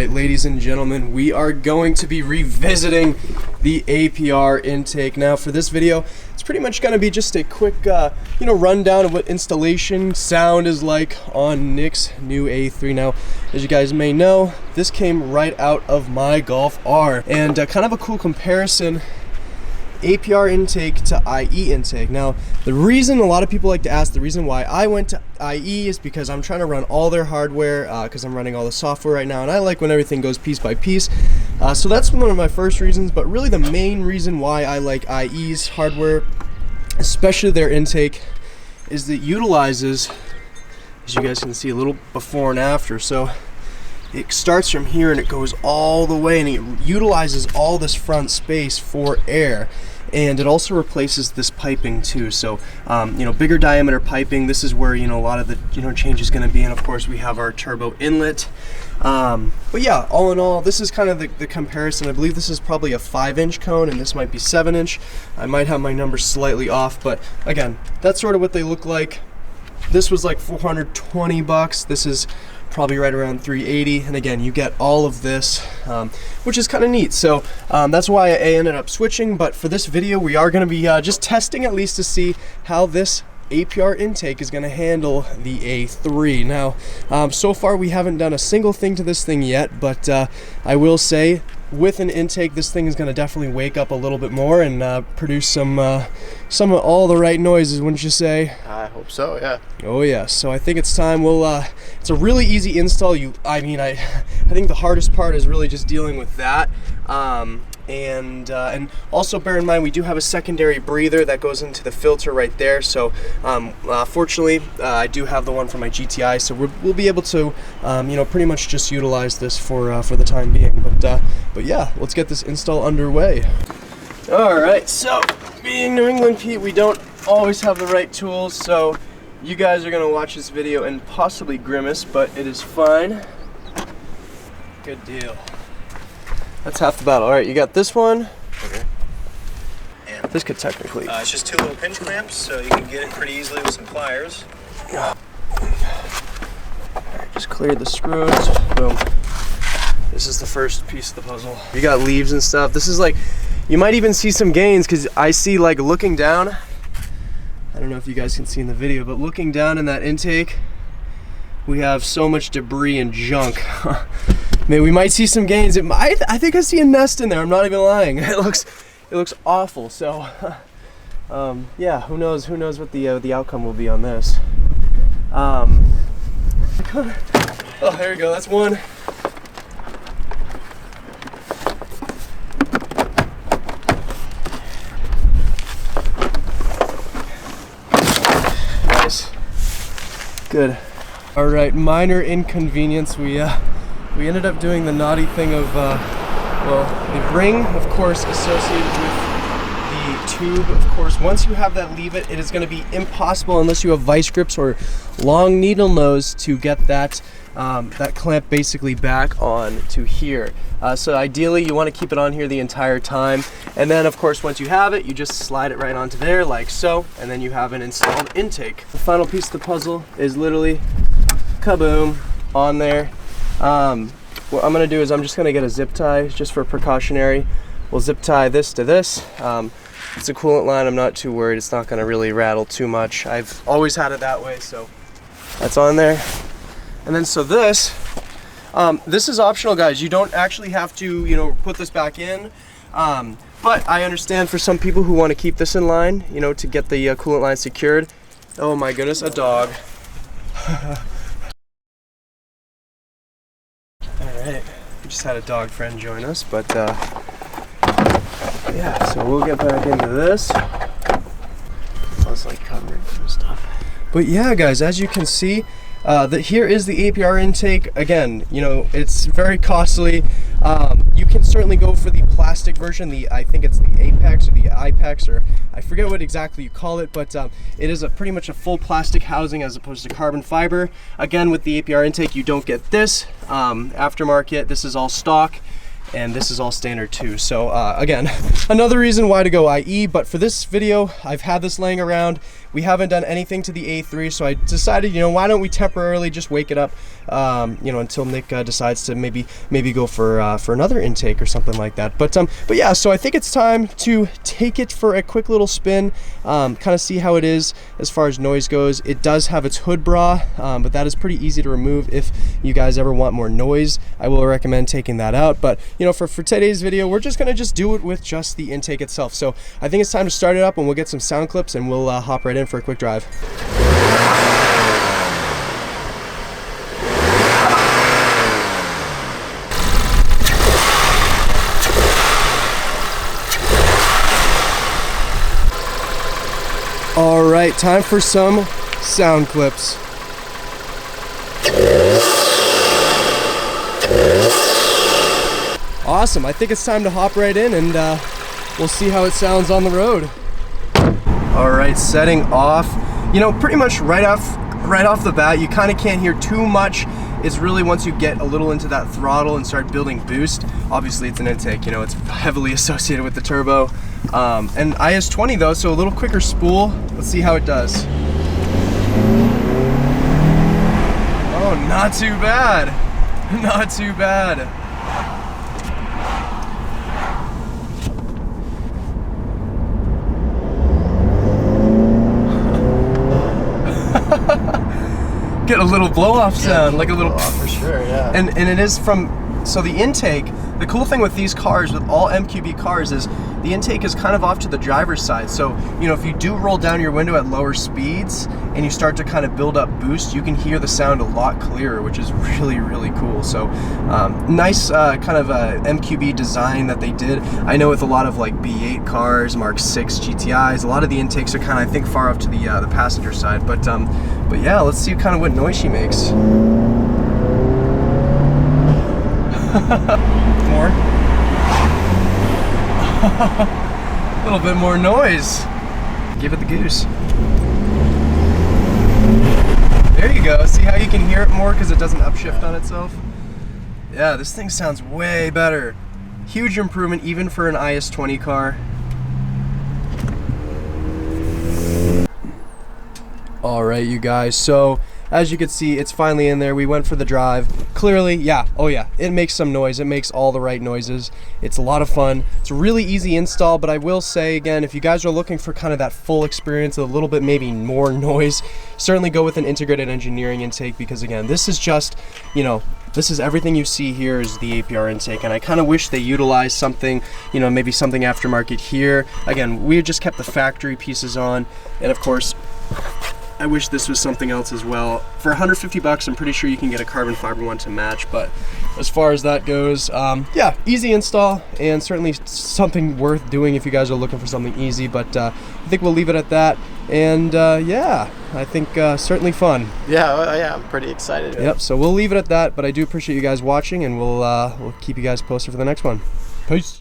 right, ladies and gentlemen, we are going to be revisiting the APR intake. Now for this video, it's pretty much going to be just a quick rundown of what installation sound is like on Nick's new A3. Now, as you guys may know, this came right out of my Golf R, and kind of a cool comparison, APR intake to IE intake. Now, the reason a lot of people like to ask, the reason why I went to IE is because I'm trying to run all their hardware, because I'm running all the software right now, and I like when everything goes piece by piece. So that's one of my first reasons, but really the main reason why I like IE's hardware, especially their intake, is that it utilizes, as you guys can see, a little before and after. So it starts from here and it goes all the way, and it utilizes all this front space for air. And it also replaces this piping too. So, bigger diameter piping. This is where, a lot of the, change is going to be. And of course we have our turbo inlet. But yeah, all in all, this is kind of the comparison. I believe this is probably a 5-inch cone and this might be 7-inch. I might have my numbers slightly off, but again, that's sort of what they look like. This was like 420 bucks. This is probably right around 380, and again, you get all of this, which is kind of neat. So that's why I ended up switching. But for this video, we are going to be just testing at least to see how this APR intake is going to handle the A3. Now, so far we haven't done a single thing to this thing yet, but I will say, with an intake, this thing is going to definitely wake up a little bit more and produce some of all the right noises, wouldn't you say? I hope so, yeah. Oh yeah. So I think it's time. It's a really easy install. I think the hardest part is really just dealing with that. And also bear in mind, we do have a secondary breather that goes into the filter right there. So fortunately, I do have the one for my GTI, so we'll be able to pretty much just utilize this for the time being. But yeah, let's get this install underway. All right, so being New England Pete, we don't always have the right tools, so you guys are gonna watch this video and possibly grimace, but it is fine. Good deal. That's half the battle. All right, you got this one. Okay. And this could technically. It's just 2 little pinch clamps, so you can get it pretty easily with some pliers. All right, just cleared the screws. Boom. This is the first piece of the puzzle. You got leaves and stuff. This is like, you might even see some gains, because I see, like, looking down. I don't know if you guys can see in the video, but looking down in that intake, we have so much debris and junk. Man, we might see some gains. I think I see a nest in there. I'm not even lying. It looks awful. So, yeah, who knows what the outcome will be on this. Oh, there we go. That's one. Nice. Good. All right, minor inconvenience. We ended up doing the naughty thing of, the ring, of course, associated with the tube. Of course, once you have that leave it is going to be impossible, unless you have vice grips or long needle nose, to get that clamp basically back on to here. So ideally, you want to keep it on here the entire time. And then, of course, once you have it, you just slide it right onto there like so, and then you have an installed intake. The final piece of the puzzle is literally kaboom on there. What I'm going to do is I'm just going to get a zip tie just for precautionary. We'll zip tie this to this. It's a coolant line. I'm not too worried. It's not going to really rattle too much. I've always had it that way, so that's on there. And then so this is optional, guys. You don't actually have to, put this back in. But I understand for some people who want to keep this in line, to get the coolant line secured. Oh my goodness, a dog. Alright, we just had a dog friend join us, but yeah, so we'll get back into this. I was like covering some stuff. But yeah, guys, as you can see, here is the APR intake. Again, it's very costly. You can certainly go for the plastic version, I think it's the Apex or the IPEX, or I forget what exactly you call it, but it is pretty much a full plastic housing as opposed to carbon fiber. Again, with the APR intake, you don't get this aftermarket. This is all stock. and this is all standard too. So again, another reason why to go IE, but for this video, I've had this laying around. We haven't done anything to the A3, so I decided, why don't we temporarily just wake it up, until Nick decides to maybe go for another intake or something like that. But yeah, so I think it's time to take it for a quick little spin, kind of see how it is as far as noise goes. It does have its hood bra, but that is pretty easy to remove. If you guys ever want more noise, I will recommend taking that out. But for today's video, we're just gonna do it with just the intake itself. So I think it's time to start it up, and we'll get some sound clips, and we'll hop right in for a quick drive. All right, time for some sound clips. Awesome, I think it's time to hop right in, and we'll see how it sounds on the road. All right, setting off. Pretty much right off the bat, you kind of can't hear too much. It's really once you get a little into that throttle and start building boost. Obviously, it's an intake. It's heavily associated with the turbo. And IS-20 though, so a little quicker spool. Let's see how it does. Oh, not too bad. Not too bad. Get a little blow-off sound, like a little for sure, yeah. And it is so the intake, the cool thing with these cars, with all MQB cars, is the intake is kind of off to the driver's side. So, if you do roll down your window at lower speeds and you start to kind of build up boost, you can hear the sound a lot clearer, which is really, really cool. So, nice kind of MQB design that they did. I know with a lot of like B8 cars, Mark 6 GTIs, a lot of the intakes are kind of, I think, far off to the passenger side. But yeah, let's see kind of what noise she makes. More. A little bit more noise. Give it the goose. There you go. See how you can hear it more because it doesn't upshift on itself? Yeah, this thing sounds way better. Huge improvement even for an IS-20 car. All right, you guys. So as you can see, it's finally in there. We went for the drive. Clearly, yeah, oh yeah, it makes some noise. It makes all the right noises. It's a lot of fun. It's a really easy install, but I will say again, if you guys are looking for kind of that full experience, a little bit maybe more noise, certainly go with an integrated engineering intake, because again, this is just, this is everything you see here is the APR intake, and I kind of wish they utilized something, maybe something aftermarket here. Again, we just kept the factory pieces on, and of course, I wish this was something else as well. For 150 bucks, I'm pretty sure you can get a carbon fiber one to match, but as far as that goes, yeah, easy install, and certainly something worth doing if you guys are looking for something easy, but I think we'll leave it at that, and yeah, I think certainly fun. Yeah, I'm pretty excited. Yep, so we'll leave it at that, but I do appreciate you guys watching, and we'll keep you guys posted for the next one. Peace.